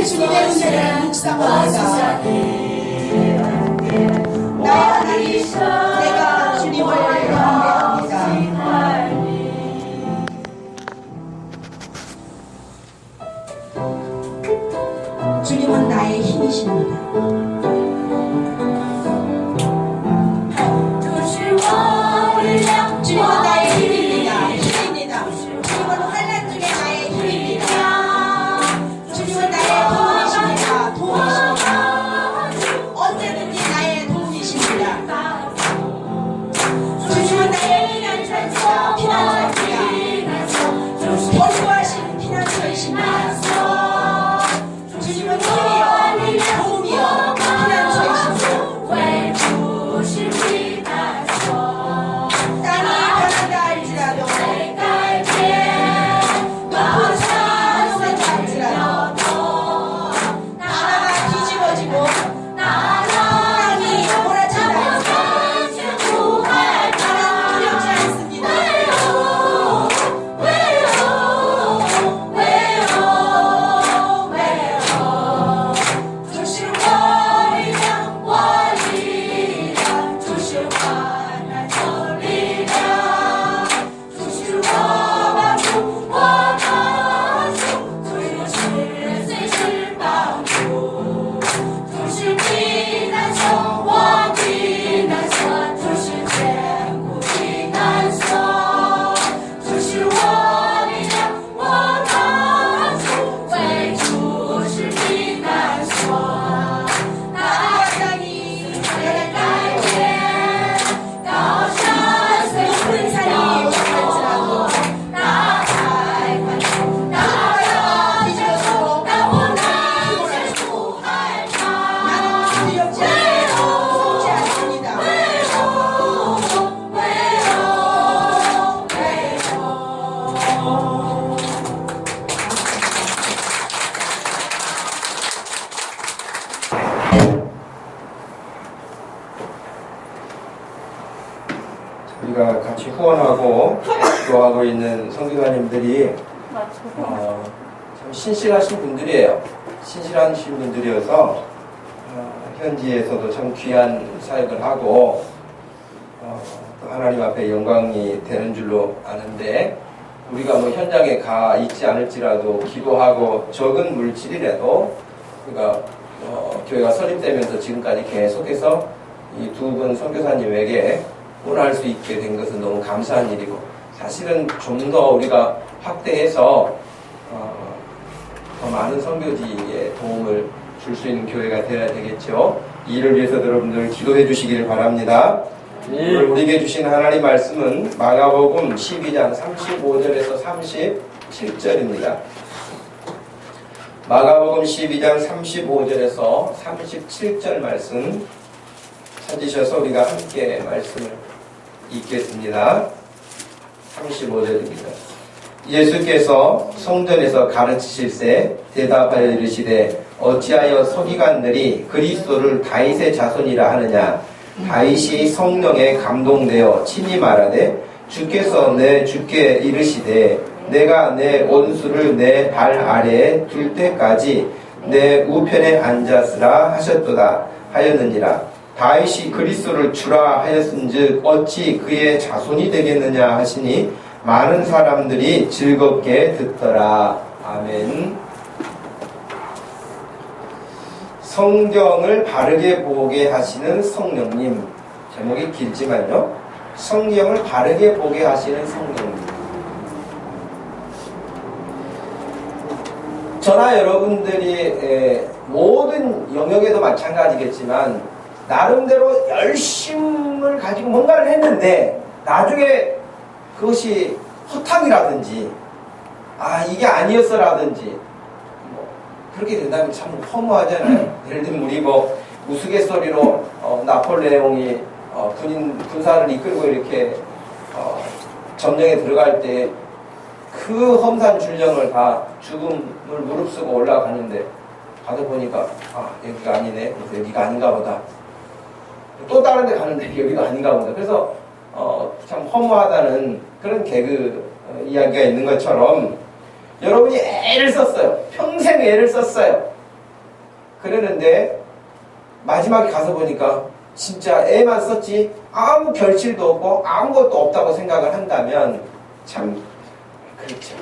주님의 은혜를 묵상합니다. 나의 하나님, 내가 주님을 경배합니다. 주님은 나의 힘이십니다. 주님은 나의 힘입니다. 주님은 환난 중에 나의 힘입니다. 주님은 나의 도움이십니다. 언제든지 나의 도움이십니다. 주님은 나의 피난처입니다. 견고하신 피난처이십니다. 주님은 힘이요 도움이요 피난처이십니다. 우리가 같이 후원하고 기도하고 있는 선교사님들이 참 신실하신 분들이에요. 신실하신 분들이어서 현지에서도 참 귀한 사역을 하고 또 하나님 앞에 영광이 되는 줄로 아는데, 우리가 뭐 현장에 가 있지 않을지라도 기도하고 적은 물질이라도 우리가 교회가 설립되면서 지금까지 계속해서 이 두 분 선교사님에게 후원할 수 있게 된 것은 너무 감사한 일이고, 사실은 좀 더 우리가 확대해서 더 많은 선교지에 도움을 줄 수 있는 교회가 되어야 되겠죠. 이 일을 위해서 여러분들 기도해 주시기를 바랍니다. 오늘 우리에게 주신 하나님 말씀은 마가복음 12장 35절에서 37절입니다. 마가복음 12장 35절에서 37절 말씀 찾으셔서 우리가 함께 말씀을 읽겠습니다. 35절입니다. 예수께서 성전에서 가르치실새 대답하여 이르시되 어찌하여 서기관들이 그리스도를 다윗의 자손이라 하느냐. 다윗이 성령에 감동되어 친히 말하되 주께서 내 주께 이르시되 내가 내 원수를 내 발 아래에 둘 때까지 내 우편에 앉았으라 하셨도다 하였느니라. 다윗이 그리스도를 주라 하였은즉 어찌 그의 자손이 되겠느냐 하시니 많은 사람들이 즐겁게 듣더라. 아멘. 성경을 바르게 보게 하시는 성령님. 제목이 길지만요, 성경을 바르게 보게 하시는 성령님. 저나 여러분들이 모든 영역에도 마찬가지겠지만 나름대로 열심을 가지고 뭔가를 했는데 나중에 그것이 허탕이라든지 이게 아니었어라든지 그렇게 된다면 참 허무하잖아요. 예를 들면 우리 우스갯소리로 나폴레옹이 군사를 이끌고 이렇게 점령에 들어갈 때 그 험산 줄령을 다 죽음을 무릅쓰고 올라가는데 가다 보니까 여기가 아니네. 그래서 여기가 아닌가 보다. 또 다른 데 가는데 여기가 아닌가 보다. 그래서 참 허무하다는 그런 개그 이야기가 있는 것처럼 여러분이 애를 썼어요. 평생 애를 썼어요. 그랬는데 마지막에 가서 보니까 진짜 애만 썼지 아무 결실도 없고 아무것도 없다고 생각을 한다면 참 그렇죠.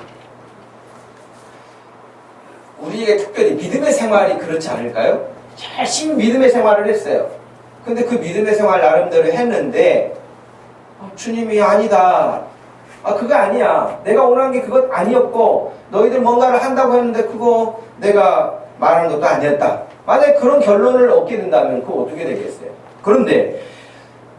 우리에게 특별히 믿음의 생활이 그렇지 않을까요? 열심히 믿음의 생활을 했어요. 근데 그 믿음의 생활 나름대로 했는데 주님이 아니다. 그거 아니야. 내가 원하는 게 그것 아니었고 너희들 뭔가를 한다고 했는데 그거 내가 말하는 것도 아니었다. 만약에 그런 결론을 얻게 된다면 그거 어떻게 되겠어요? 그런데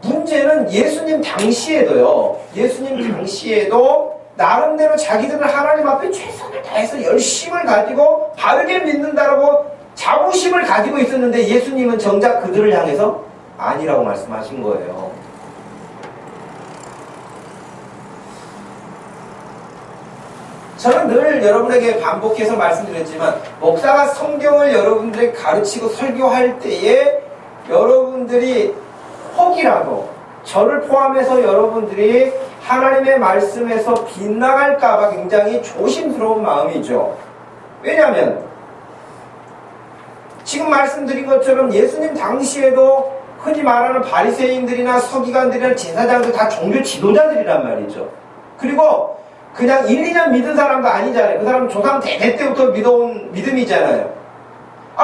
문제는 예수님 당시에도요. 예수님 당시에도 나름대로 자기들은 하나님 앞에 최선을 다해서 열심을 가지고 바르게 믿는다라고 자부심을 가지고 있었는데 예수님은 정작 그들을 향해서 아니라고 말씀하신 거예요. 저는 늘 여러분에게 반복해서 말씀드렸지만 목사가 성경을 여러분들에게 가르치고 설교할 때에 여러분들이 혹이라도 저를 포함해서 여러분들이 하나님의 말씀에서 빗나갈까봐 굉장히 조심스러운 마음이죠. 왜냐하면 지금 말씀드린 것처럼 예수님 당시에도 흔히 말하는 바리새인들이나 서기관들이나 제사장들 다 종교 지도자들이란 말이죠. 그리고 그냥 1, 2년 믿은 사람도 아니잖아요. 그 사람은 조상 대대 때부터 믿어온 믿음이잖아요.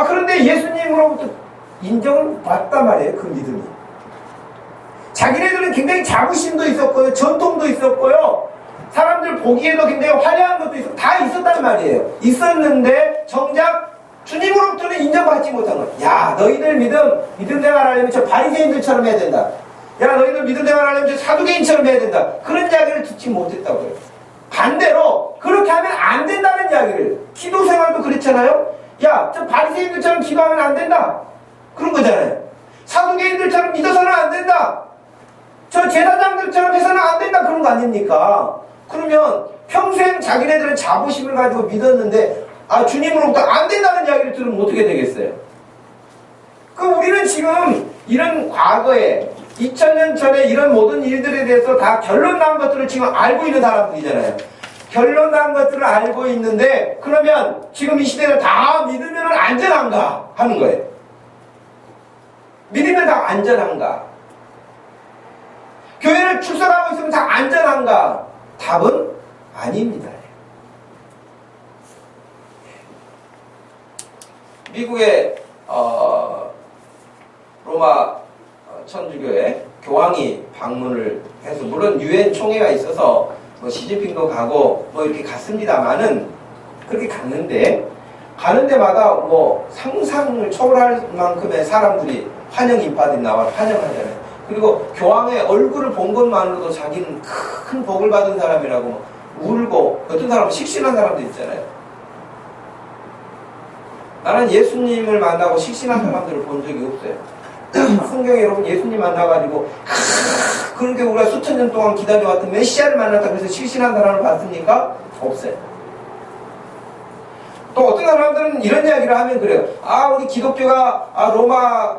그런데 예수님으로부터 인정을 받단 말이에요. 그 믿음이. 자기네들은 굉장히 자부심도 있었고요. 전통도 있었고요. 사람들 보기에도 굉장히 화려한 것도 있었고 다 있었단 말이에요. 있었는데 정작 주님으로부터는 인정받지 못한 거예요. 야, 너희들 믿음 생활하려면 저 바리새인들처럼 해야 된다. 야, 너희들 믿음 생활하려면 저 사두개인처럼 해야 된다. 그런 이야기를 듣지 못했다고요. 반대로 그렇게 하면 안 된다는 이야기를. 기도 생활도 그렇잖아요. 야, 저 바리새인들처럼 기도하면 안 된다. 그런 거잖아요. 사두개인들처럼 믿어서는 안 된다. 저 제사장들처럼 해서는 안 된다. 그런 거 아닙니까? 그러면 평생 자기네들은 자부심을 가지고 믿었는데 주님으로부터 안 된다는 이야기를 들으면 어떻게 되겠어요? 우리는 지금 이런 과거에 2000년 전에 이런 모든 일들에 대해서 다 결론 난 것들을 지금 알고 있는 사람들이잖아요. 결론 난 것들을 알고 있는데 그러면 지금 이 시대를 다 믿으면 안전한가 하는 거예요. 믿으면 다 안전한가? 교회를 출석하고 있으면 다 안전한가? 답은 아닙니다. 미국의 로마 천주교회 교황이 방문을 해서 물론 유엔 총회가 있어서 시진핑도 가고 이렇게 갔습니다만은 그렇게 갔는데 가는 데마다 상상을 초월할 만큼의 사람들이 환영 인파들이 나와 환영하잖아요. 그리고 교황의 얼굴을 본 것만으로도 자기는 큰 복을 받은 사람이라고 울고 어떤 사람은 식신한 사람도 있잖아요. 나는 예수님을 만나고 식신한 사람들을 본 적이 없어요. 성경에 여러분 예수님 만나가지고 그렇게 우리가 수천 년 동안 기다려왔던 메시아를 만났다고 해서 식신한 사람을 봤습니까? 없어요. 또 어떤 사람들은 이런 이야기를 하면 그래요. 우리 기독교가 로마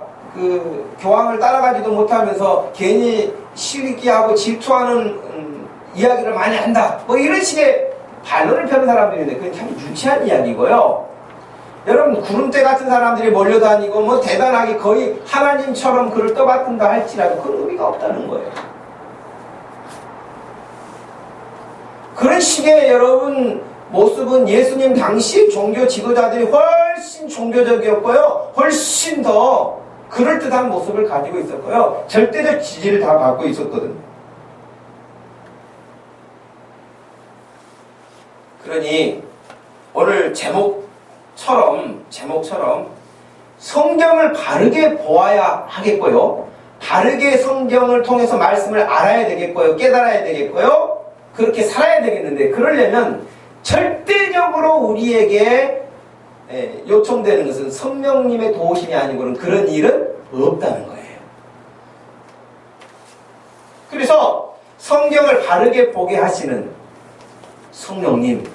교황을 따라가지도 못하면서 괜히 시기하고 질투하는 이야기를 많이 한다. 이런 식의 반론을 펴는 사람들이 있는데 그건 참 유치한 이야기고요. 여러분 구름대 같은 사람들이 몰려다니고 대단하게 거의 하나님처럼 그를 떠받든다 할지라도 그런 의미가 없다는 거예요. 그런 식의 여러분 모습은 예수님 당시 종교 지도자들이 훨씬 종교적이었고요. 훨씬 더 그럴듯한 모습을 가지고 있었고요. 절대적 지지를 다 받고 있었거든요. 그러니 오늘 제목처럼 성경을 바르게 보아야 하겠고요. 바르게 성경을 통해서 말씀을 알아야 되겠고요. 깨달아야 되겠고요. 그렇게 살아야 되겠는데 그러려면 절대적으로 우리에게 요청되는 것은 성령님의 도우심이 아니고는 그런 일은 없다는 거예요. 그래서 성경을 바르게 보게 하시는 성령님,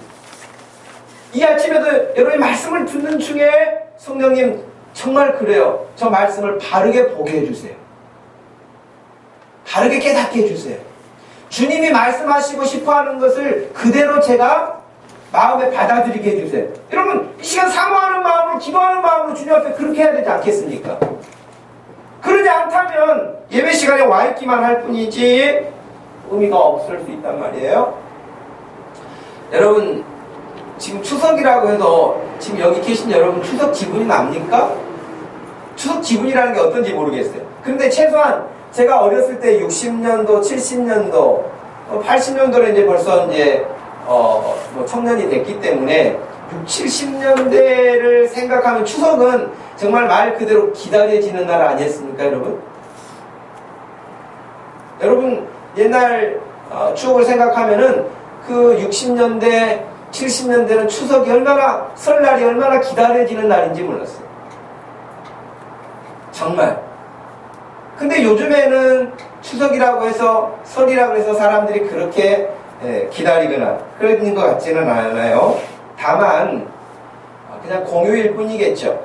이 아침에도 여러분이 말씀을 듣는 중에 성령님 정말 그래요. 저 말씀을 바르게 보게 해주세요. 바르게 깨닫게 해주세요. 주님이 말씀하시고 싶어하는 것을 그대로 제가 마음에 받아들이게 해주세요. 여러분 이 시간 사모하는 마음으로 마음으로 기도하는 마음으로 주님 앞에 그렇게 해야 되지 않겠습니까? 그러지 않다면 예배 시간에 와 있기만 할 뿐이지 의미가 없을 수 있단 말이에요. 여러분 지금 추석이라고 해도 지금 여기 계신 여러분 추석 기분이 납니까? 추석 기분이라는 게 어떤지 모르겠어요. 근데 최소한 제가 어렸을 때 60년도, 70년도, 80년도에 이제 벌써 이제 뭐 청년이 됐기 때문에 60, 70년대를 생각하면 추석은 정말 말 그대로 기다려지는 날 아니었습니까, 여러분? 여러분 옛날 추억을 생각하면은 그 60년대, 70년대는 추석이 얼마나 설날이 얼마나 기다려지는 날인지 몰랐어요. 정말. 근데 요즘에는 추석이라고 해서 설이라고 해서 사람들이 그렇게 기다리거나 그런 것 같지는 않아요. 다만 그냥 공휴일 뿐이겠죠.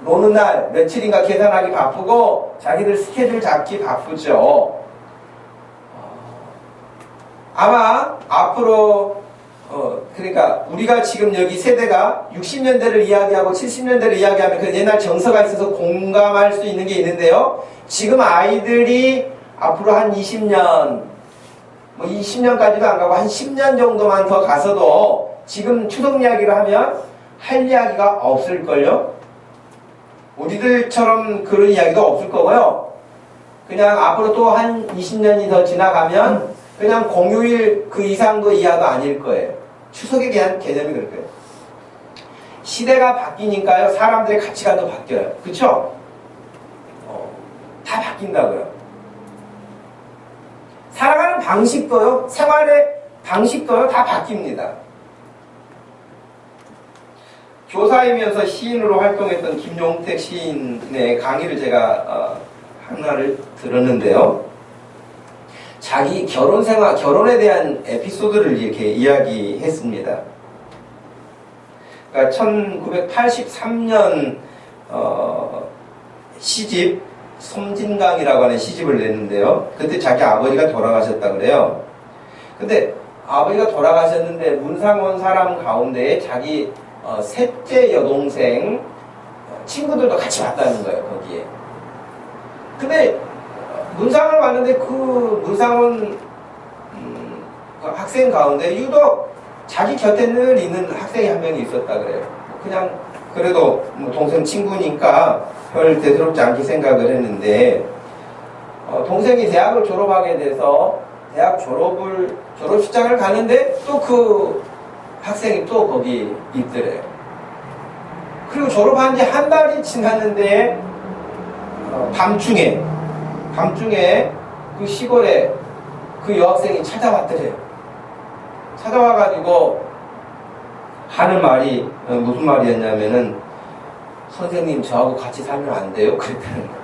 노는 날 며칠인가 계산하기 바쁘고 자기들 스케줄 잡기 바쁘죠. 아마 앞으로 그러니까 우리가 지금 여기 세대가 60년대를 이야기하고 70년대를 이야기하면 그 옛날 정서가 있어서 공감할 수 있는 게 있는데요. 지금 아이들이 앞으로 한 20년, 뭐 20년까지도 안 가고 한 10년 정도만 더 가서도 지금 추석 이야기를 하면 할 이야기가 없을걸요? 우리들처럼 그런 이야기도 없을 거고요. 그냥 앞으로 또 한 20년이 더 지나가면 그냥 공휴일 그 이상도 이하도 아닐 거예요. 추석에 대한 개념이 그럴 거예요. 시대가 바뀌니까요. 사람들의 가치관도 바뀌어요. 그쵸? 다 바뀐다고요. 살아가는 방식도요. 생활의 방식도요. 다 바뀝니다. 교사이면서 시인으로 활동했던 김용택 시인의 강의를 제가 하나를 들었는데요. 자기 결혼 생활, 결혼에 대한 에피소드를 이렇게 이야기했습니다. 그러니까 1983년 시집 섬진강이라고 하는 시집을 냈는데요. 그때 자기 아버지가 돌아가셨다 그래요. 근데 아버지가 돌아가셨는데 문상원 사람 가운데에 자기 셋째 여동생 친구들도 같이 왔다는 거예요. 거기에. 근데 문상을 왔는데 그 문상원 그 학생 가운데 유독 자기 곁에 늘 있는 학생이 한 명이 있었다 그래요. 그냥 그래도 뭐 동생 친구니까 별 대수롭지 않게 생각을 했는데 동생이 대학을 졸업하게 돼서 대학 졸업식장을 가는데 또 그 학생이 또 거기 있더래요. 그리고 졸업한 지 한 달이 지났는데 밤중에 그 시골에 그 여학생이 찾아왔더래요. 찾아와가지고 하는 말이 무슨 말이었냐면은 선생님 저하고 같이 살면 안 돼요? 그랬다는 거예요.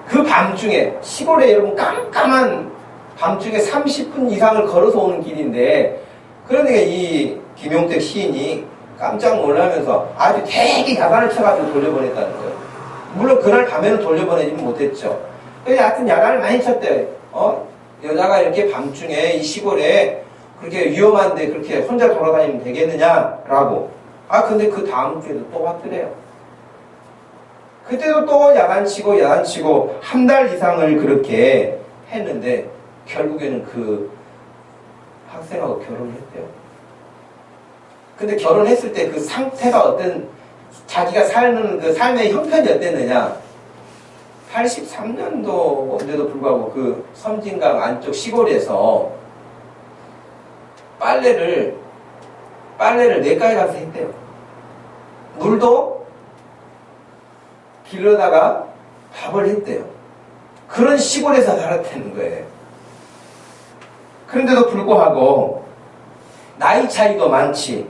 그 밤중에 시골에 여러분 깜깜한 밤중에 30분 이상을 걸어서 오는 길인데 그러니까 이 김용택 시인이 깜짝 놀라면서 아주 되게 야단을 쳐가지고 돌려보냈다는 거예요. 물론 그날 밤에는 돌려보내지는 못했죠. 그래서 하여튼 야단을 많이 쳤대요. 여자가 이렇게 밤중에 이 시골에 그렇게 위험한데 그렇게 혼자 돌아다니면 되겠느냐라고. 근데 그 다음 주에도 또 왔더래요. 그때도 또 야단치고 한 달 이상을 그렇게 했는데 결국에는 그 학생하고 결혼을 했대요. 근데 결혼했을 때 그 상태가 어떤 자기가 사는 그 삶의 형편이 어땠느냐. 83년도인데도 불구하고 그 섬진강 안쪽 시골에서 빨래를 내과에 가서 했대요. 물도 길러다가 밥을 했대요. 그런 시골에서 살았다는 거예요. 그런데도 불구하고 나이 차이도 많지.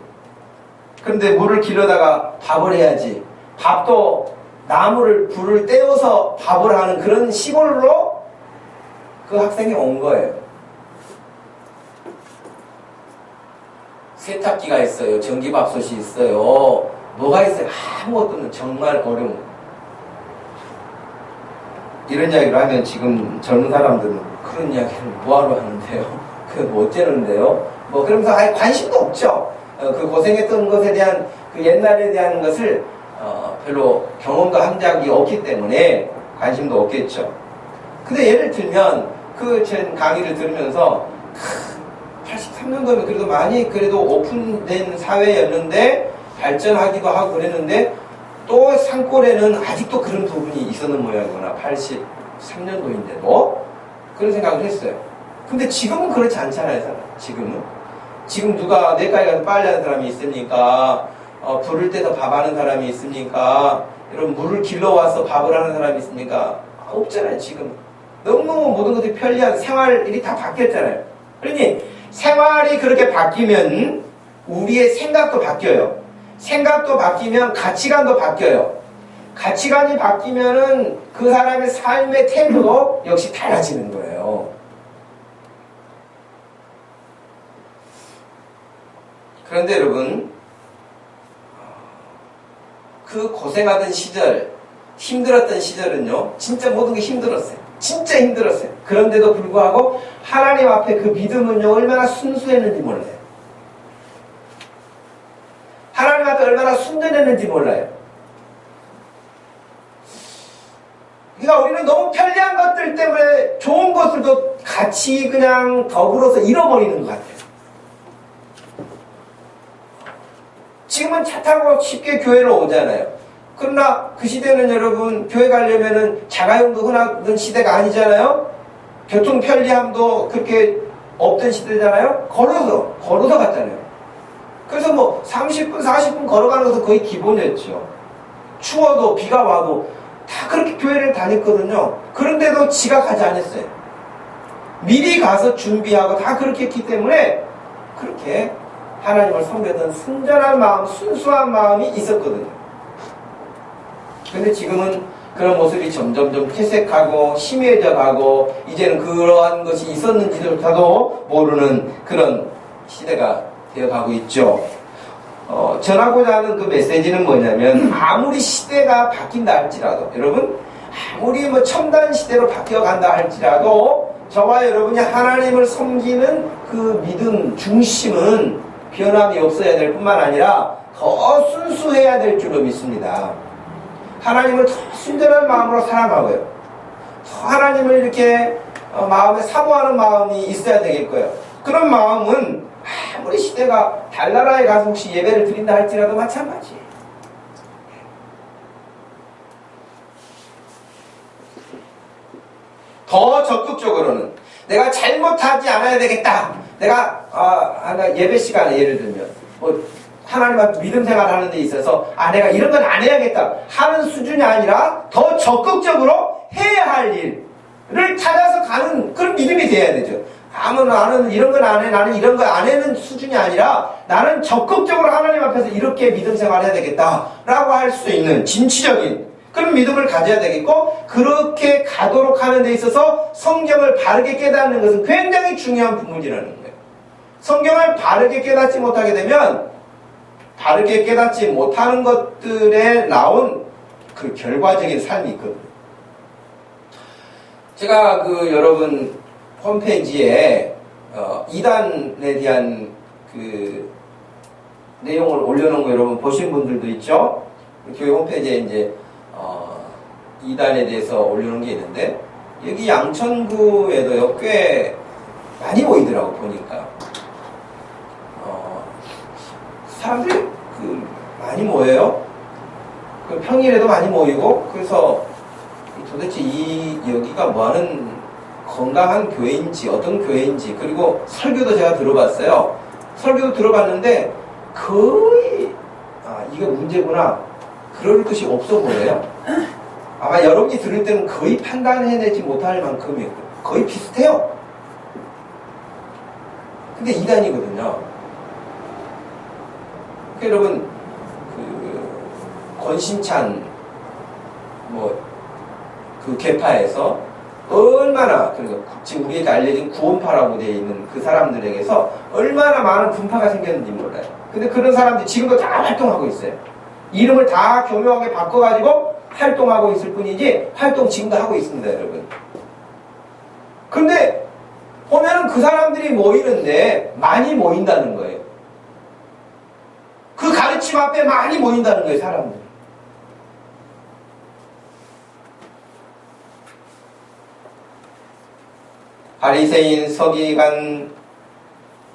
그런데 물을 길러다가 밥을 해야지. 밥도 불을 떼어서 밥을 하는 그런 시골로 그 학생이 온 거예요. 세탁기가 있어요. 전기밥솥이 있어요. 뭐가 있어요? 아무것도 없는 정말 어려운. 이런 이야기를 하면 지금 젊은 사람들은 그런 이야기를 뭐하러 하는데요? 그게 뭐 어쩌는데요? 뭐 그러면서 아예 관심도 없죠. 그 고생했던 것에 대한 그 옛날에 대한 것을 별로 경험도 한 적이 없기 때문에 관심도 없겠죠. 근데 예를 들면 그 제 강의를 들으면서 83년도면 그래도 많이 그래도 오픈된 사회였는데 발전하기도 하고 그랬는데 또 산골에는 아직도 그런 부분이 있었는 모양이구나. 83년도인데도 그런 생각을 했어요. 근데 지금은 그렇지 않잖아요. 지금 누가 내과에 가서 빨래하는 사람이 있습니까? 부를 때서 밥하는 사람이 있습니까? 여러분 물을 길러와서 밥을 하는 사람이 있습니까? 없잖아요. 지금 너무너무 모든 것이 편리한 생활이 다 바뀌었잖아요. 그러니 생활이 그렇게 바뀌면 우리의 생각도 바뀌어요. 생각도 바뀌면 가치관도 바뀌어요. 가치관이 바뀌면은 그 사람의 삶의 태도도 역시 달라지는 거예요. 그런데 여러분, 그 고생하던 시절, 힘들었던 시절은요, 진짜 모든 게 힘들었어요. 진짜 힘들었어요. 그런데도 불구하고 하나님 앞에 그 믿음은요, 얼마나 순수했는지 몰라요. 하나님 앞에 얼마나 순전했는지 몰라요. 그러니까 우리는 너무 편리한 것들 때문에 좋은 것들도 같이 그냥 더불어서 잃어버리는 것 같아요. 지금은 차 타고 쉽게 교회로 오잖아요. 그러나 그 시대는 여러분 교회 가려면은 자가용도 흔하던 시대가 아니잖아요. 교통 편리함도 그렇게 없던 시대잖아요. 걸어서 갔잖아요. 그래서 뭐 30분, 40분 걸어가는 것도 거의 기본이었죠. 추워도 비가 와도 다 그렇게 교회를 다녔거든요. 그런데도 지각하지 않았어요. 미리 가서 준비하고 다 그렇게 했기 때문에 그렇게 하나님을 섬겼던 순전한 마음, 순수한 마음이 있었거든요. 근데 지금은 그런 모습이 점점점 퇴색하고 희미해져 가고 이제는 그러한 것이 있었는지조차도 모르는 그런 시대가 되어가고 있죠. 전하고자 하는 그 메시지는 뭐냐면 아무리 시대가 바뀐다 할지라도 여러분 아무리 뭐 첨단 시대로 바뀌어간다 할지라도 저와 여러분이 하나님을 섬기는 그 믿음 중심은 변함이 없어야 될 뿐만 아니라 더 순수해야 될 줄로 믿습니다. 하나님을 더 순전한 마음으로 살아가고요. 더 하나님을 이렇게 마음에 사모하는 마음이 있어야 되겠고요. 그런 마음은 아무리 시대가 달나라에 가서 혹시 예배를 드린다 할지라도 마찬가지예요. 더 적극적으로는 내가 잘못하지 않아야 되겠다. 내가 예배 시간에 예를 들면 뭐 하나님 앞에 믿음 생활을 하는 데 있어서 내가 이런 건 안 해야겠다 하는 수준이 아니라 더 적극적으로 해야 할 일을 찾아서 가는 그런 믿음이 돼야 되죠. 나는 이런 건 안 해, 나는 이런 거 안 해는 수준이 아니라 나는 적극적으로 하나님 앞에서 이렇게 믿음 생활을 해야 되겠다라고 할 수 있는 진취적인 그런 믿음을 가져야 되겠고, 그렇게 가도록 하는 데 있어서 성경을 바르게 깨닫는 것은 굉장히 중요한 부분이라는 거예요. 성경을 바르게 깨닫지 못하게 되면 바르게 깨닫지 못하는 것들에 나온 그 결과적인 삶이 있거든요. 제가 여러분 홈페이지에 이단에 대한 그 내용을 올려놓은 거 여러분 보신 분들도 있죠? 교회 홈페이지에 이제 이단에 대해서 올려놓은 게 있는데 여기 양천구에도요 꽤 많이 모이더라고 보니까 사람들이 많이 모여요. 평일에도 많이 모이고 그래서 도대체 여기가 뭐하는 건강한 교회인지 어떤 교회인지 그리고 설교도 제가 들어봤어요. 설교도 들어봤는데 거의 이게 문제구나 그럴 것이 없어 보여요. 아마 여러분이 들을 때는 거의 판단해내지 못할 만큼이에요. 거의 비슷해요. 근데 이단이거든요. 여러분 권신찬 그 계파에서 얼마나 그리고 지금 우리에게 알려진 구원파라고 되어 있는 그 사람들에게서 얼마나 많은 분파가 생겼는지 몰라요. 근데 그런 사람들이 지금도 다 활동하고 있어요. 이름을 다 교묘하게 바꿔가지고 활동하고 있을 뿐이지 활동 지금도 하고 있습니다, 여러분. 근데 보면은 그 사람들이 모이는데 많이 모인다는 거예요. 가르침 앞에 많이 모인다는 거예요, 사람들이. 바리새인, 서기관,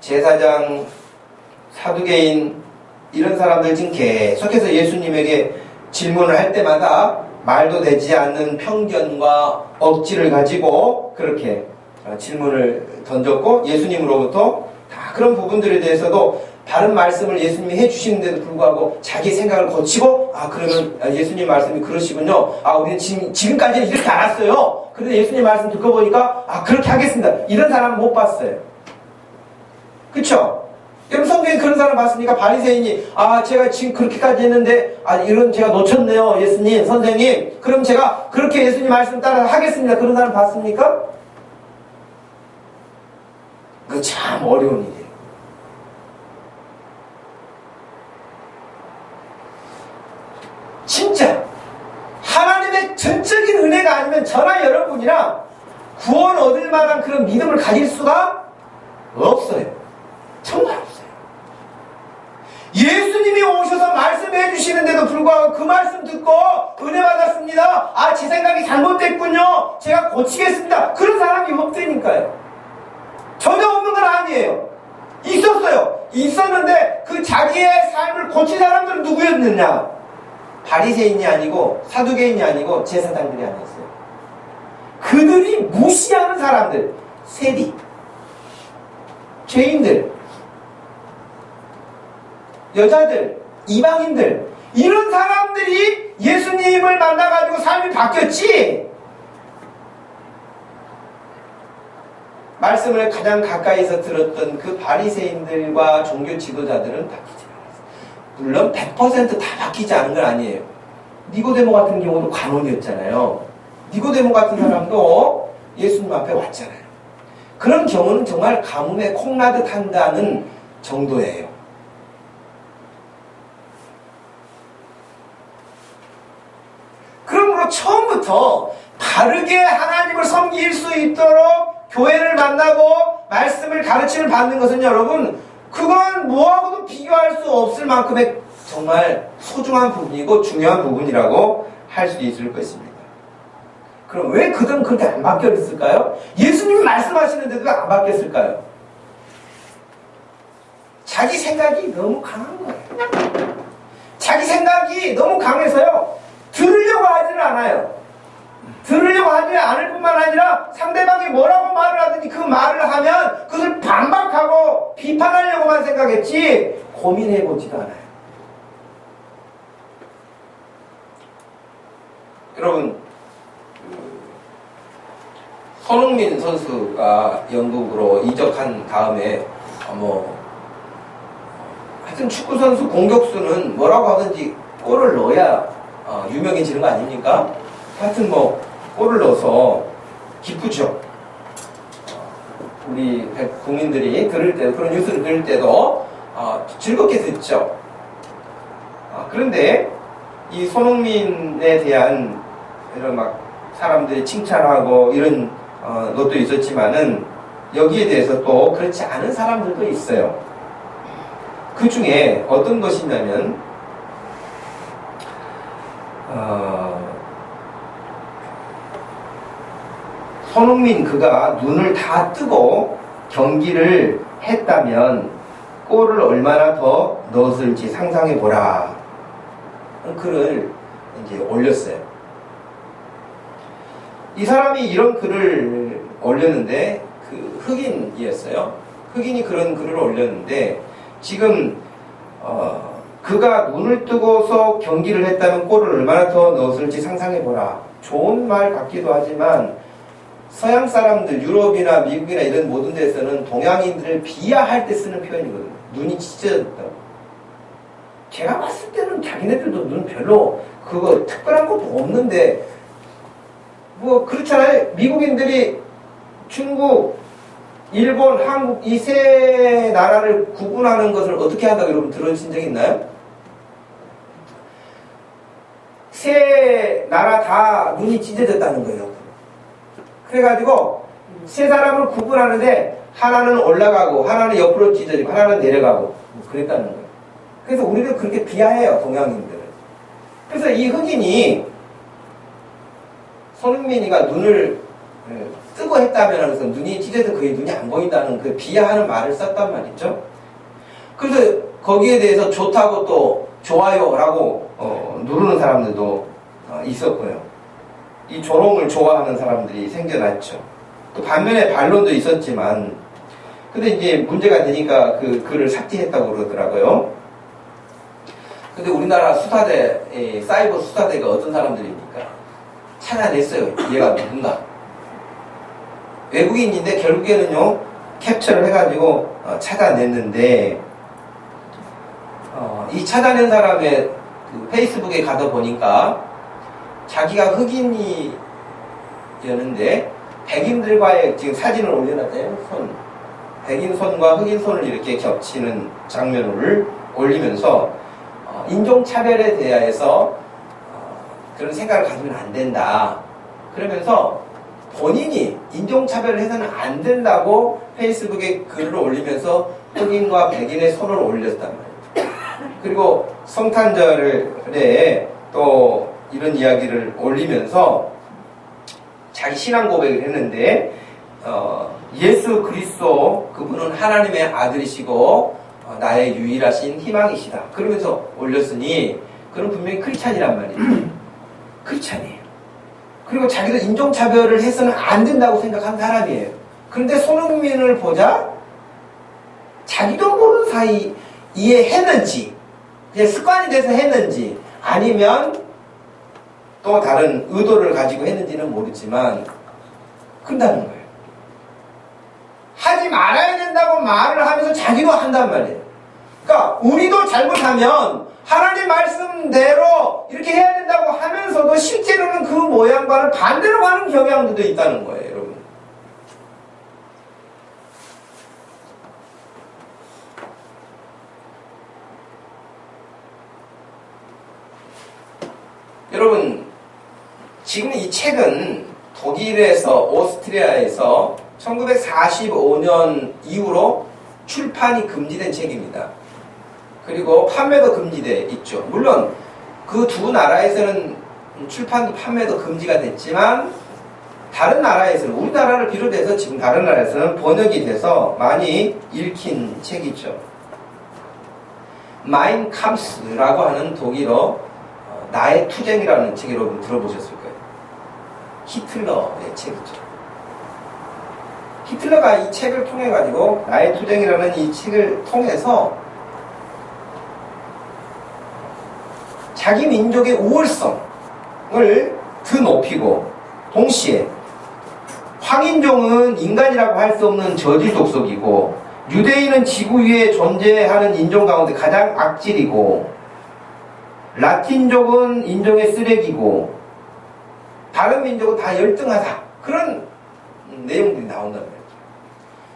제사장, 사두개인 이런 사람들 지금 계속해서 예수님에게 질문을 할 때마다 말도 되지 않는 편견과 억지를 가지고 그렇게 질문을 던졌고, 예수님으로부터 다 그런 부분들에 대해서도 다른 말씀을 예수님이 해주시는데도 불구하고 자기 생각을 거치고, 그러면 예수님 말씀이 그러시군요. 우리는 지금까지는 이렇게 알았어요. 그런데 예수님 말씀 듣고 보니까 그렇게 하겠습니다. 이런 사람은 못 봤어요. 그쵸? 여러분 성경에 그런 사람 봤습니까? 바리새인이 제가 지금 그렇게까지 했는데 이런 제가 놓쳤네요. 예수님 선생님, 그럼 제가 그렇게 예수님 말씀 따라 하겠습니다. 그런 사람 봤습니까? 그거 참 어려운 일이에요. 진짜 하나님의 전적인 은혜가 아니면 저나 여러분이나 구원 얻을 만한 그런 믿음을 가질 수가 없어요. 정말 없어요. 예수님이 오셔서 말씀해 주시는데도 불구하고 그 말씀 듣고 은혜 받았습니다. 제 생각이 잘못됐군요. 제가 고치겠습니다. 그런 사람이 없다니까요. 전혀 없는 건 아니에요. 있었어요. 있었는데 그 자기의 삶을 고친 사람들은 누구였느냐? 바리새인이 아니고 사두개인이 아니고 제사장들이 아니었어요. 그들이 무시하는 사람들, 세리, 죄인들, 여자들, 이방인들, 이런 사람들이 예수님을 만나가지고 삶이 바뀌었지, 말씀을 가장 가까이서 들었던 그 바리새인들과 종교 지도자들은 바뀌지 않았어요. 물론 100% 다 바뀌지 않은 건 아니에요. 니고데모 같은 경우도 관원이었잖아요. 니고데모 같은 사람도 예수님 앞에 왔잖아요. 그런 경우는 정말 가뭄에 콩나듯 한다는 정도예요. 그러므로 처음부터 바르게 하나님을 섬길 수 있도록 교회를 만나고 말씀을 가르침을 받는 것은 여러분, 그건 뭐하고도 비교할 수 없을 만큼의 정말 소중한 부분이고 중요한 부분이라고 할 수 있을 것입니다. 그럼 왜 그들은 그렇게 안 바뀌었을까요? 예수님이 말씀하시는데도 안 바뀌었을까요? 자기 생각이 너무 강한 거예요. 자기 생각이 너무 강해서요, 들으려고 하지는 않아요. 들으려고 하지 않을 뿐만 아니라 상대방이 뭐라고 말을 하든지 그 말을 하면 그것을 반박하고 비판하려고만 생각했지 고민해보지도 않아요. 여러분, 손흥민 선수가 영국으로 이적한 다음에 하여튼 축구선수 공격수는 뭐라고 하든지 골을 넣어야 유명해지는 거 아닙니까? 하여튼 골을 넣어서 기쁘죠. 우리 국민들이 들을 때도, 그런 뉴스를 들을 때도 즐겁게 듣죠. 그런데 이 손흥민에 대한 이런 사람들이 칭찬하고 이런 것도 있었지만은 여기에 대해서 또 그렇지 않은 사람들도 있어요. 그 중에 어떤 것이냐면 손흥민 그가 눈을 다 뜨고 경기를 했다면 골을 얼마나 더 넣었을지 상상해보라. 글을 이제 올렸어요. 이 사람이 이런 글을 올렸는데 그 흑인이었어요. 흑인이 그런 글을 올렸는데 지금 그가 눈을 뜨고서 경기를 했다면 골을 얼마나 더 넣었을지 상상해보라. 좋은 말 같기도 하지만 서양 사람들, 유럽이나 미국이나 이런 모든 데서는 동양인들을 비하할 때 쓰는 표현이거든요. 눈이 찢어졌다고. 제가 봤을 때는 자기네들도 눈 별로 그거 특별한 것도 없는데 그렇잖아요. 미국인들이 중국, 일본, 한국 이 세 나라를 구분하는 것을 어떻게 한다고 여러분 들으신 적 있나요? 세 나라 다 눈이 찢어졌다는 거예요. 그래가지고 세 사람을 구분하는데 하나는 올라가고 하나는 옆으로 찢어지고 하나는 내려가고 그랬다는 거예요. 그래서 우리를 그렇게 비하해요, 동양인들은. 그래서 이 흑인이 손흥민이가 눈을 뜨고 했다면 하면서 눈이 찢어서 거의 눈이 안 보인다는 그 비하하는 말을 썼단 말이죠. 그래서 거기에 대해서 좋다고 또 좋아요라고 누르는 사람들도 있었고요. 이 조롱을 좋아하는 사람들이 생겨났죠. 또 반면에 반론도 있었지만, 근데 이제 문제가 되니까 그 글을 삭제했다고 그러더라고요. 근데 우리나라 수사대, 사이버 수사대가 어떤 사람들입니까? 찾아냈어요. 얘가 누군가. 외국인인데 결국에는요, 캡처를 해가지고 찾아냈는데, 이 찾아낸 사람의 그 페이스북에 가서 보니까 자기가 흑인이었는데 백인들과의 지금 사진을 올려놨대요. 백인 손과 흑인 손을 이렇게 겹치는 장면을 올리면서 인종차별에 대해서 그런 생각을 가지면 안 된다. 그러면서 본인이 인종차별을 해서는 안 된다고 페이스북에 글을 올리면서 흑인과 백인의 손을 올렸단 말이에요. 그리고 성탄절에 또 이런 이야기를 올리면서 자기 신앙 고백을 했는데 예수 그리스도 그분은 하나님의 아들이시고 나의 유일하신 희망이시다. 그러면서 올렸으니 그는 분명히 크리스찬이란 말이에요. 크리스찬이에요. 그리고 자기도 인종차별을 해서는 안 된다고 생각한 사람이에요. 그런데 손흥민을 보자 자기도 모르는 사이 이해했는지 그냥 습관이 돼서 했는지 아니면 또 다른 의도를 가지고 했는지는 모르지만 큰다는 거예요. 하지 말아야 된다고 말을 하면서 자기도 한단 말이에요. 그러니까 우리도 잘못하면 하나님 말씀대로 이렇게 해야 된다고 하면서도 실제로는 그 모양과는 반대로 가는 경향도 있다는 거예요, 여러분. 여러분, 지금 이 책은 독일에서 오스트리아에서 1945년 이후로 출판이 금지된 책입니다. 그리고 판매도 금지되어 있죠. 물론 그 두 나라에서는 출판도 판매도 금지가 됐지만 다른 나라에서는 우리나라를 비롯해서 지금 다른 나라에서는 번역이 돼서 많이 읽힌 책이죠. 마인 캄프스라고 하는 독일어 나의 투쟁이라는 책 여러분 들어보셨을 거예요. 히틀러의 책이죠. 히틀러가 이 책을 통해 가지고 나의 투쟁이라는 이 책을 통해서 자기 민족의 우월성을 더 높이고 동시에 황인종은 인간이라고 할 수 없는 저질 족속이고 유대인은 지구 위에 존재하는 인종 가운데 가장 악질이고 라틴족은 인종의 쓰레기고 다른 민족은 다 열등하다. 그런 내용들이 나온단 말이죠.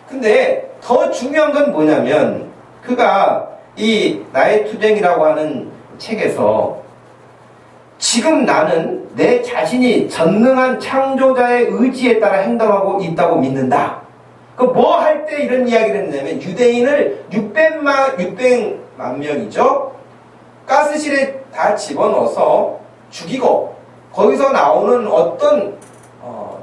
근데 더 중요한 건 뭐냐면 그가 이 나의 투쟁이라고 하는 책에서 지금 나는 내 자신이 전능한 창조자의 의지에 따라 행동하고 있다고 믿는다. 그 뭐 할 때 이런 이야기를 했냐면 유대인을 600만 명이죠. 가스실에 다 집어넣어서 죽이고 거기서 나오는 어떤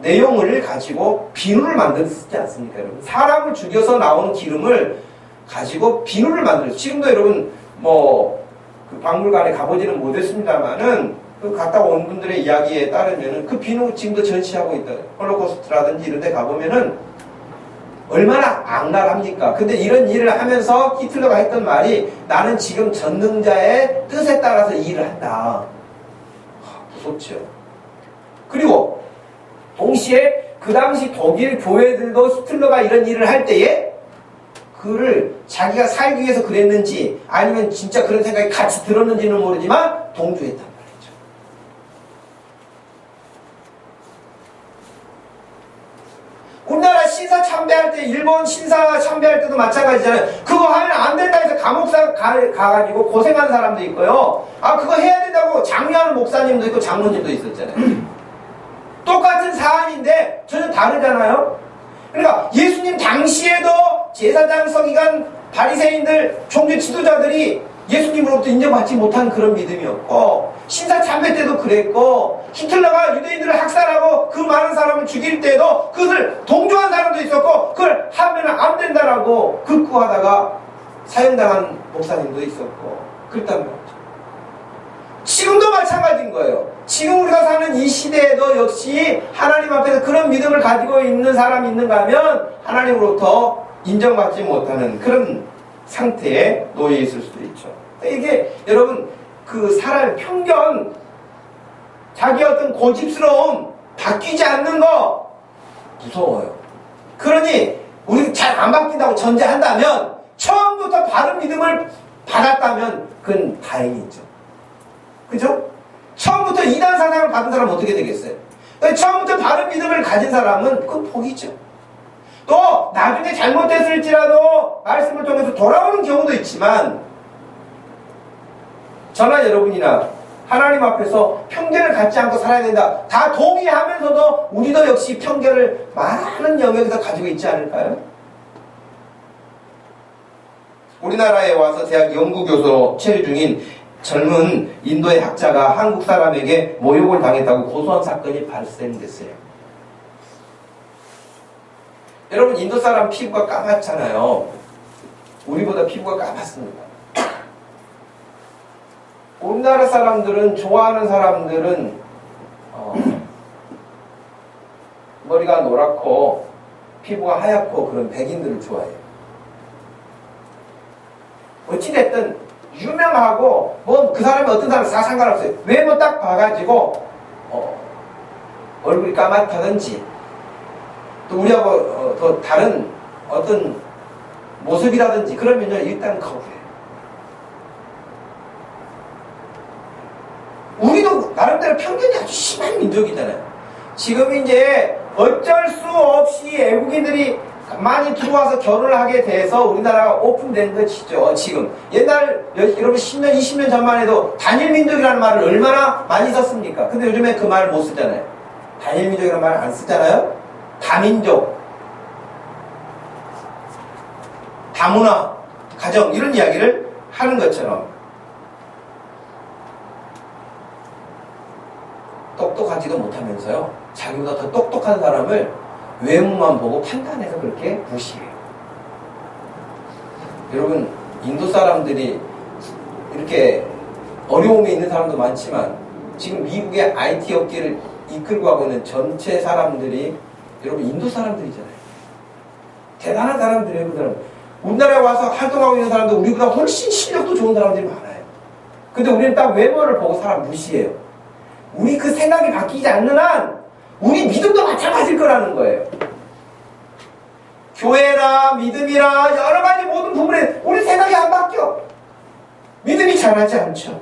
내용을 가지고 비누를 만들었지 않습니까, 여러분? 사람을 죽여서 나오는 기름을 가지고 비누를 만들었어요. 지금도 여러분 그 박물관에 가보지는 못했습니다만은 그 갔다 온 분들의 이야기에 따르면은 그 비누 지금도 전시하고 있다. 홀로코스트라든지 이런 데 가보면은 얼마나 악랄합니까? 근데 이런 일을 하면서 히틀러가 했던 말이 나는 지금 전능자의 뜻에 따라서 일을 한다. 무섭죠. 그리고 동시에 그 당시 독일 교회들도 히틀러가 이런 일을 할 때에 그를 자기가 살기 위해서 그랬는지 아니면 진짜 그런 생각이 같이 들었는지는 모르지만 동조했단 말이죠. 우리나라 신사 참배할 때 일본 신사 참배할 때도 마찬가지잖아요. 그거 하면 안 된다 해서 감옥사 가가지고 고생하는 사람도 있고요. 그거 해야 된다고 장려하는 목사님도 있고 장로님도 있었잖아요. 똑같은 사안인데 전혀 다르잖아요. 그러니까 예수님 당시에도 제사장 서기관 바리새인들 종교 지도자들이 예수님으로부터 인정받지 못한 그런 믿음이었고, 신사 참배 때도 그랬고, 히틀러가 유대인들을 학살하고 그 많은 사람을 죽일 때도 그것을 동조한 사람도 있었고, 그걸 하면 안 된다라고 극구하다가 사형당한 목사님도 있었고, 그랬단 말이죠. 지금도 마찬가지인 거예요. 지금 우리가 사는 이 시대에도 역시 하나님 앞에서 그런 믿음을 가지고 있는 사람이 있는가 하면 하나님으로부터 인정받지 못하는 그런 상태에 놓여 있을 수도 있죠. 이게 여러분 그 사람 편견, 자기 어떤 고집스러움, 바뀌지 않는 거 무서워요. 그러니 우리 잘 안 바뀐다고 전제한다면, 처음부터 바른 믿음을 받았다면 그건 다행이죠. 그죠? 처음부터 이단 사상을 받은 사람은 어떻게 되겠어요? 처음부터 바른 믿음을 가진 사람은 그건 복이죠. 또 나중에 잘못됐을지라도 말씀을 통해서 돌아오는 경우도 있지만, 저나 여러분이나 하나님 앞에서 편견을 갖지 않고 살아야 된다, 다 동의하면서도 우리도 역시 편견을 많은 영역에서 가지고 있지 않을까요? 우리나라에 와서 대학 연구교수로 체류 중인 젊은 인도의 학자가 한국 사람에게 모욕을 당했다고 고소한 사건이 발생됐어요. 여러분, 인도 사람 피부가 까맣잖아요. 우리보다 피부가 까맣습니다. 우리나라 사람들은, 좋아하는 사람들은 머리가 노랗고 피부가 하얗고 그런 백인들을 좋아해요. 어찌됐든 유명하고 뭐 그 사람이 어떤 사람 다 상관없어요. 외모 딱 봐가지고 얼굴이 까맣다든지 또 우리하고 더 다른 어떤 모습이라든지 그러면 일단 거부해요. 우리도 나름대로 편견이 아주 심한 민족이잖아요. 지금 이제 어쩔 수 없이 외국인들이 많이 들어와서 결혼을 하게 돼서 우리나라가 오픈된 것이죠. 지금 옛날 여러분 10년 20년 전만 해도 단일민족이라는 말을 얼마나 많이 썼습니까? 근데 요즘에 그 말을 못 쓰잖아요. 단일민족이라는 말을 안 쓰잖아요. 다민족, 다문화, 가정 이런 이야기를 하는 것처럼 똑똑하지도 못하면서요, 자기보다 더 똑똑한 사람을 외모만 보고 판단해서 그렇게 무시해요. 여러분, 인도 사람들이 이렇게 어려움이 있는 사람도 많지만 지금 미국의 IT 업계를 이끌고 가고 있는 전체 사람들이 여러분 인도 사람들이잖아요. 대단한 사람들이에요. 그 사람. 우리나라에 와서 활동하고 있는 사람들 우리보다 훨씬 실력도 좋은 사람들이 많아요. 근데 우리는 딱 외모를 보고 사람 무시해요. 우리 그 생각이 바뀌지 않는 한 우리 믿음도 마찬가지일 거라는 거예요. 교회나 믿음이나 여러 가지 모든 부분에 우리 생각이 안 바뀌어. 믿음이 자라지 않죠.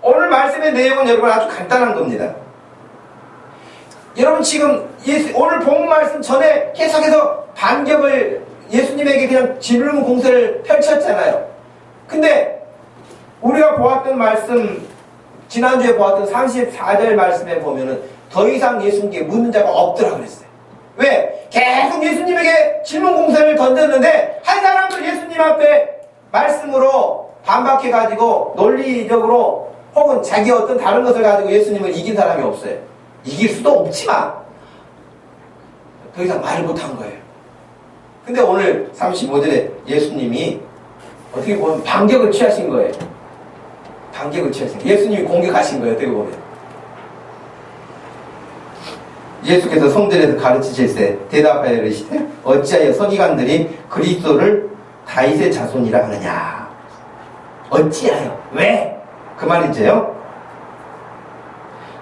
오늘 말씀의 내용은 여러분 아주 간단한 겁니다. 여러분 지금 오늘 본 말씀 전에 계속해서 반격을 예수님에게 그냥 질문 공세를 펼쳤잖아요. 근데 우리가 보았던 말씀, 지난주에 보았던 34절 말씀에 보면은 더 이상 예수님께 묻는 자가 없더라 그랬어요. 왜? 계속 예수님에게 질문 공세를 던졌는데 한 사람도 예수님 앞에 말씀으로 반박해가지고 논리적으로 혹은 자기 어떤 다른 것을 가지고 예수님을 이긴 사람이 없어요. 이길 수도 없지만 더 이상 말을 못한 거예요. 근데 오늘 35절에 예수님이 어떻게 보면 반격을 취하신 거예요. 반격을 취하신 거예요. 예수님이 공격하신 거예요. 어떻게 보면 예수께서 성전에서 가르치실세 대답하여 이르시되 어찌하여 서기관들이 그리스도를 다윗의 자손이라 하느냐. 어찌하여? 왜? 그 말이죠.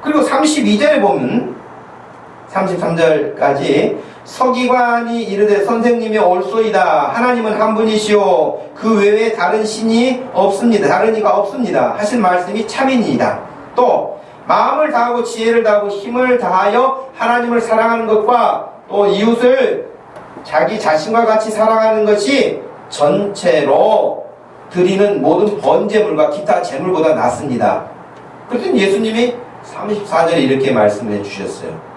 그리고 32절에 보면 33절까지 서기관이 이르되 선생님이 옳소이다. 하나님은 한 분이시오. 그 외에 다른 신이 없습니다. 다른 이가 없습니다. 하신 말씀이 참이니이다. 또 마음을 다하고 지혜를 다하고 힘을 다하여 하나님을 사랑하는 것과 또 이웃을 자기 자신과 같이 사랑하는 것이 전체로 드리는 모든 번제물과 기타 제물보다 낫습니다. 그랬더니 예수님이 34절에 이렇게 말씀을 해주셨어요.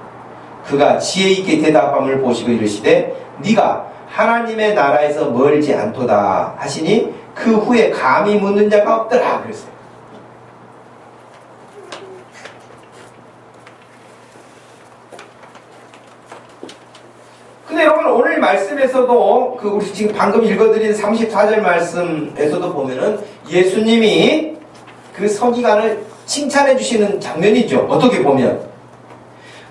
그가 지혜 있게 대답함을 보시고 이르시되 네가 하나님의 나라에서 멀지 않도다 하시니 그 후에 감히 묻는 자가 없더라 그랬어요. 근데 여러분 오늘 말씀에서도 그 우리 지금 방금 읽어드린 34절 말씀에서도 보면은 예수님이 그 서기관을 칭찬해 주시는 장면이죠. 어떻게 보면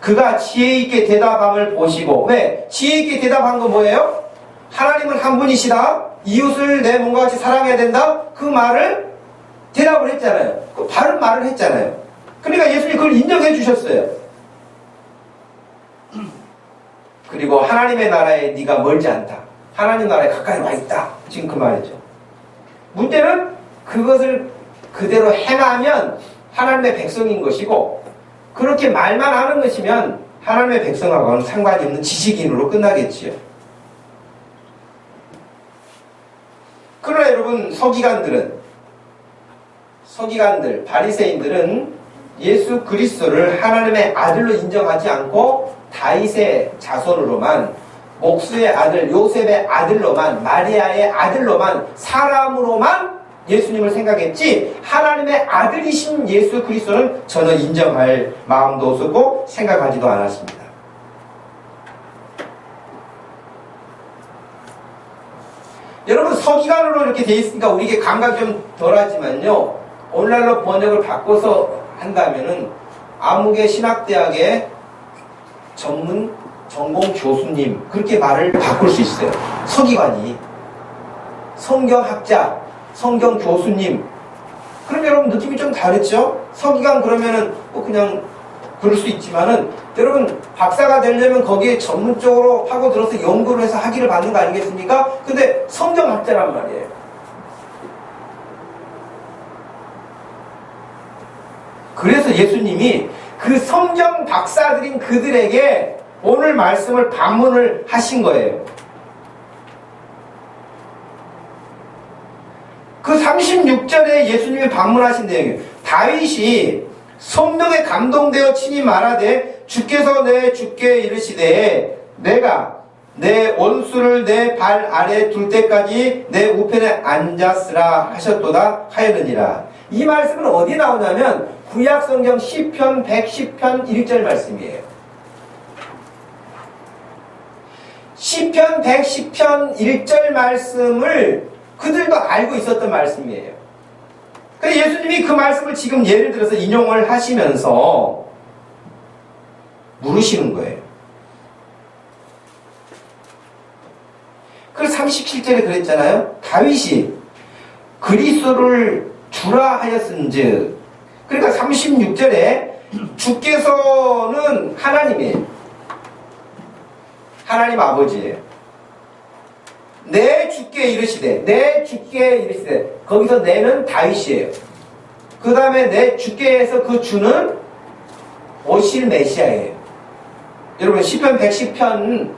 그가 지혜 있게 대답함을 보시고, 왜? 지혜 있게 대답한 건 뭐예요? 하나님은 한 분이시다. 이웃을 내 몸과 같이 사랑해야 된다. 그 말을 대답을 했잖아요. 그 바른 말을 했잖아요. 그러니까 예수님이 그걸 인정해 주셨어요. 그리고 하나님의 나라에 네가 멀지 않다. 하나님 나라에 가까이 와 있다. 지금 그 말이죠. 문제는 그것을 그대로 행하면 하나님의 백성인 것이고, 그렇게 말만 하는 것이면 하나님의 백성하고는 상관이 없는 지식인으로 끝나겠지요. 그러나 여러분 서기관들, 바리새인들은 예수 그리스도를 하나님의 아들로 인정하지 않고 다윗의 자손으로만, 목수의 아들 요셉의 아들로만, 마리아의 아들로만, 사람으로만 예수님을 생각했지 하나님의 아들이신 예수 그리스도는 저는 인정할 마음도 없었고 생각하지도 않았습니다. 여러분 서기관으로 이렇게 돼 있으니까 우리에게 감각이 좀 덜하지만요, 오늘날로 번역을 바꿔서 한다면은 아무개 신학대학의 전문 전공 교수님 그렇게 말을 바꿀 수 있어요. 서기관이 성경학자, 성경 교수님. 그럼 여러분 느낌이 좀 다르죠? 서기관 그러면은 그냥 그럴 수 있지만은 여러분 박사가 되려면 거기에 전문적으로 파고들어서 연구를 해서 학위를 받는 거 아니겠습니까? 근데 성경학자란 말이에요. 그래서 예수님이 그 성경 박사들인 그들에게 오늘 말씀을 반문을 하신 거예요. 그 36절에 예수님이 반문하신 내용이에요. 다윗이 성령에 감동되어 친히 말하되 주께서 내 주께 이르시되 내가 내 원수를 내 발 아래 둘 때까지 내 우편에 앉았으라 하셨도다 하였느니라. 이 말씀은 어디 나오냐면 구약성경 시편 110편 1절 말씀이에요. 시편 110편 1절 말씀을 그들도 알고 있었던 말씀이에요. 그래서 예수님이 그 말씀을 지금 예를 들어서 인용을 하시면서 물으시는 거예요. 그래서 37절에 그랬잖아요. 다윗이 그리스도를 주라 하였은즉, 그러니까 36절에 주께서는 하나님이에요. 하나님 아버지예요. 내 주께 이르시되 거기서 내는 다윗이에요. 그 다음에 내 주께에서 그 주는 오실 메시아예요. 여러분 시편 110편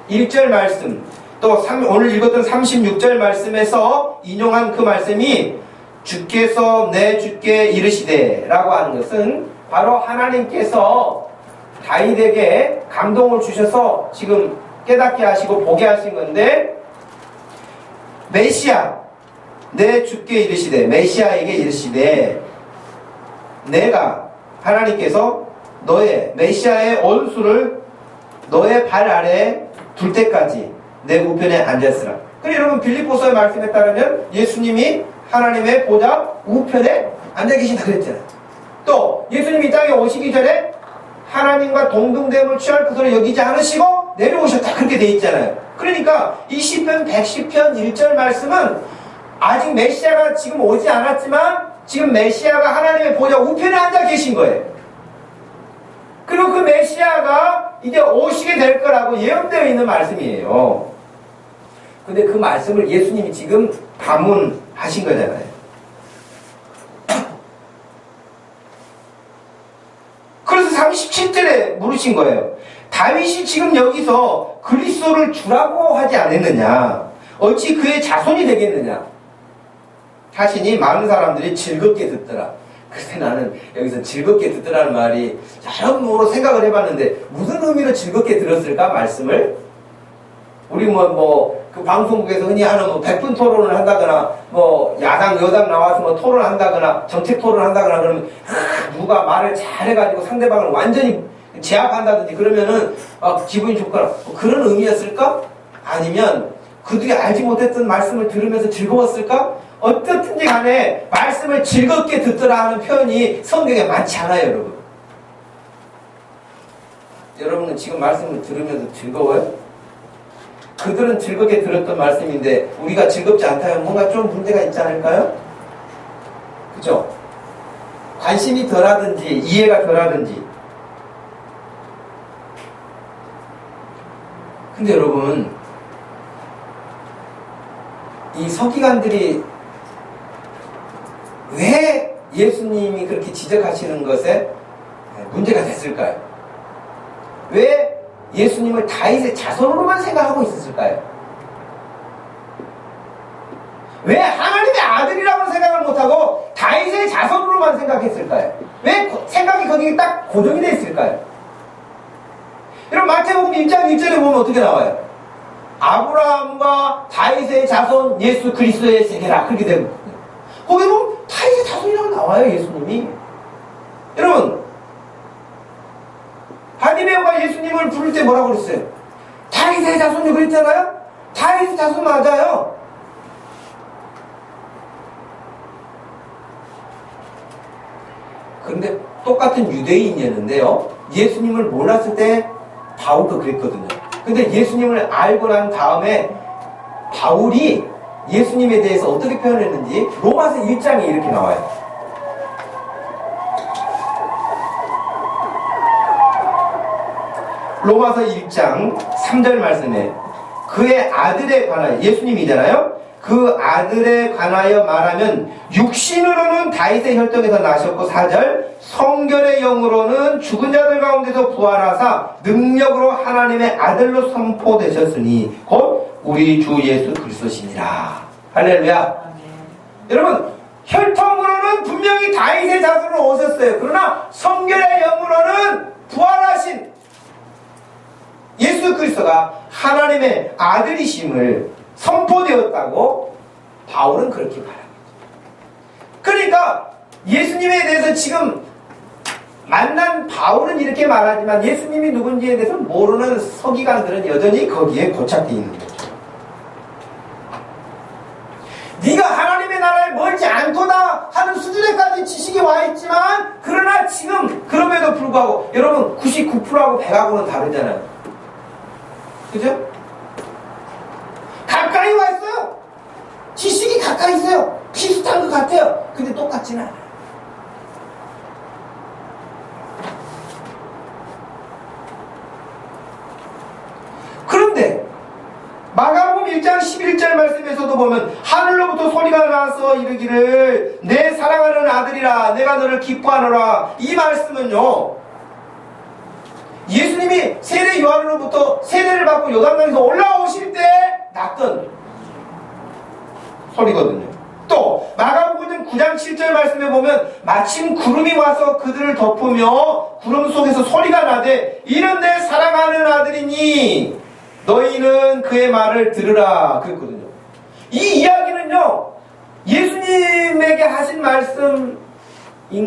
1절 말씀, 또 오늘 읽었던 36절 말씀에서 인용한 그 말씀이 주께서 내 주께 이르시되 라고 하는 것은 바로 하나님께서 다윗에게 감동을 주셔서 지금 깨닫게 하시고 보게 하신 건데, 메시아 내 주께 이르시되, 메시아에게 이르시되 내가 하나님께서 너의 메시아의 원수를 너의 발 아래 둘 때까지 내 우편에 앉았으라. 그리고 여러분 빌립보서의 말씀에 따르면 예수님이 하나님의 보좌 우편에 앉아 계신다 그랬잖아요. 또 예수님이 이 땅에 오시기 전에 하나님과 동등됨을 취할 것으로 여기지 않으시고 내려오셨다 그렇게 돼 있잖아요. 그러니까 이 시편 110편 1절 말씀은 아직 메시아가 지금 오지 않았지만 지금 메시아가 하나님의 보좌 우편에 앉아 계신 거예요. 그리고 그 메시아가 이제 오시게 될 거라고 예언되어 있는 말씀이에요. 근데 그 말씀을 예수님이 지금 반문하신 거잖아요. 그래서 37절에 물으신 거예요. 다윗이 지금 여기서 그리스도를 주라고 하지 않았느냐? 어찌 그의 자손이 되겠느냐? 하시니 많은 사람들이 즐겁게 듣더라. 그때 나는 여기서 즐겁게 듣더라는 말이 여러모로 생각을 해봤는데 무슨 의미로 즐겁게 들었을까 말씀을? 우리 그 방송국에서 흔히 하는 100분 토론을 한다거나, 야당, 여당 나와서 토론한다거나, 정책 토론한다거나 그러면, 누가 말을 잘해가지고 상대방을 완전히 제압한다든지 그러면은, 기분이 좋거나, 그런 의미였을까? 아니면, 그들이 알지 못했던 말씀을 들으면서 즐거웠을까? 어떻든지 간에 말씀을 즐겁게 듣더라 하는 표현이 성경에 많지 않아요, 여러분. 여러분은 지금 말씀을 들으면서 즐거워요? 그들은 즐겁게 들었던 말씀인데 우리가 즐겁지 않다면 뭔가 좀 문제가 있지 않을까요? 그죠? 관심이 덜하든지 이해가 덜하든지. 근데 여러분, 이 서기관들이 왜 예수님이 그렇게 지적하시는 것에 문제가 됐을까요? 왜 예수님을 다윗의 자손으로만 생각하고 있었을까요? 왜 하나님의 아들이라고 생각을 못하고 다윗의 자손으로만 생각했을까요? 왜 생각이 거기에 딱 고정이 되어 있을까요? 여러분 마태복음 1장 1절에 보면 어떻게 나와요? 아브라함과 다윗의 자손 예수 그리스도의 세계라 그렇게 되거든요. 거기 보면 다윗의 자손이라고 나와요, 예수님이. 여러분 바디메오가 예수님을 부를 때 뭐라고 그랬어요? 다윗의 자손이라고 그랬잖아요? 다윗의 자손 맞아요. 그런데 똑같은 유대인이었는데요, 예수님을 몰랐을 때 바울도 그랬거든요. 근데 예수님을 알고 난 다음에 바울이 예수님에 대해서 어떻게 표현했는지 로마서 1장에 이렇게 나와요. 로마서 1장 3절 말씀에 그의 아들에 관하여, 예수님이잖아요. 그 아들에 관하여 말하면 육신으로는 다윗의 혈통에서 나셨고, 4절 성결의 영으로는 죽은 자들 가운데서 부활하사 능력으로 하나님의 아들로 선포되셨으니 곧 우리 주 예수 그리스도시니라. 할렐루야. 여러분 혈통으로는 분명히 다윗의 자손으로 오셨어요. 그러나 성결의 영으로는 부활하신 예수 그리스도가 하나님의 아들이심을 선포되었다고 바울은 그렇게 말합니다. 그러니까 예수님에 대해서 지금 만난 바울은 이렇게 말하지만 예수님이 누군지에 대해서 모르는 서기관들은 여전히 거기에 고착되어 있는 거죠. 네가 하나님의 나라에 멀지 않도다 하는 수준에까지 지식이 와 있지만, 그러나 지금 그럼에도 불구하고 여러분 99%하고 100하고는 다르잖아요. 그죠? 가까이 와 있어요. 지식이 가까이 있어요. 비슷한 것 같아요. 근데 똑같지는 않아요. 그런데 마가복음 1장 11절 말씀에서도 보면 하늘로부터 소리가 나서 이르기를 내 사랑하는 아들이라 내가 너를 기뻐하노라. 이 말씀은요, 예수님이 세례 요한으로부터 세례를 받고 요단강에서 올라오실 때 났던 소리거든요. 또 마가복음 9장 7절 말씀에 보면 마침 구름이 와서 그들을 덮으며 구름 속에서 소리가 나되 이는 내 사랑하는 아들이니 너희는 그의 말을 들으라 그랬거든요. 이 이야기는요, 예수님에게 하신 말씀인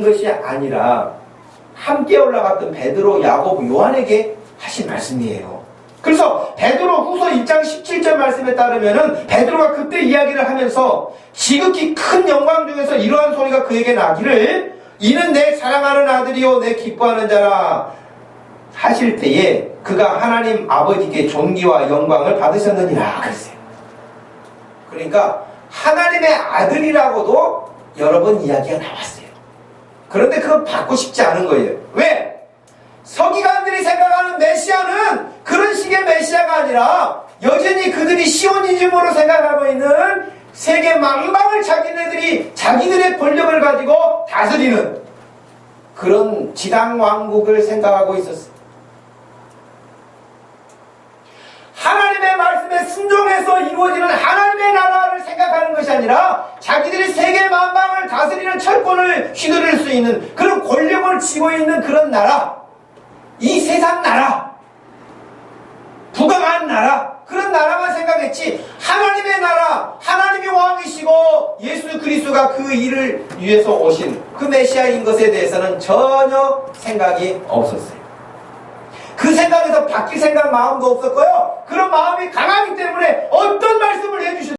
것이 아니라 함께 올라갔던 베드로, 야고보, 요한에게 하신 말씀이에요. 그래서 베드로 후서 1장 17절 말씀에 따르면은 베드로가 그때 이야기를 하면서 지극히 큰 영광 중에서 이러한 소리가 그에게 나기를 이는 내 사랑하는 아들이요 내 기뻐하는 자라 하실 때에 그가 하나님 아버지께 존귀와 영광을 받으셨느니라 그랬어요. 그러니까 하나님의 아들이라고도 여러 번 이야기가 나왔어요. 그런데 그거 받고 싶지 않은 거예요. 왜? 서기관들이 생각하는 메시아는 그런 식의 메시아가 아니라 여전히 그들이 시오니즘으로 생각하고 있는 세계 만방을 자기네들이 자기들의 권력을 가지고 다스리는 그런 지당 왕국을 생각하고 있었어요. 하나님의 말씀에 순종해서 이루어지는 하나님의 나라를 생각하는 것이 아니라 자기들이 세계 만방을 다스리는 철권을 휘두를 수 있는 그런 권력을 쥐고 있는 그런 나라, 이 세상 나라, 부강한 나라, 그런 나라만 생각했지 하나님의 나라, 하나님이 왕이시고 예수 그리스도가 그 일을 위해서 오신 그 메시아인 것에 대해서는 전혀 생각이 없었어요. 그 생각에서 바뀔 생각 마음도 없었고요. 그런 마음이 강하기 때문에 어떤 말씀을 해주셔도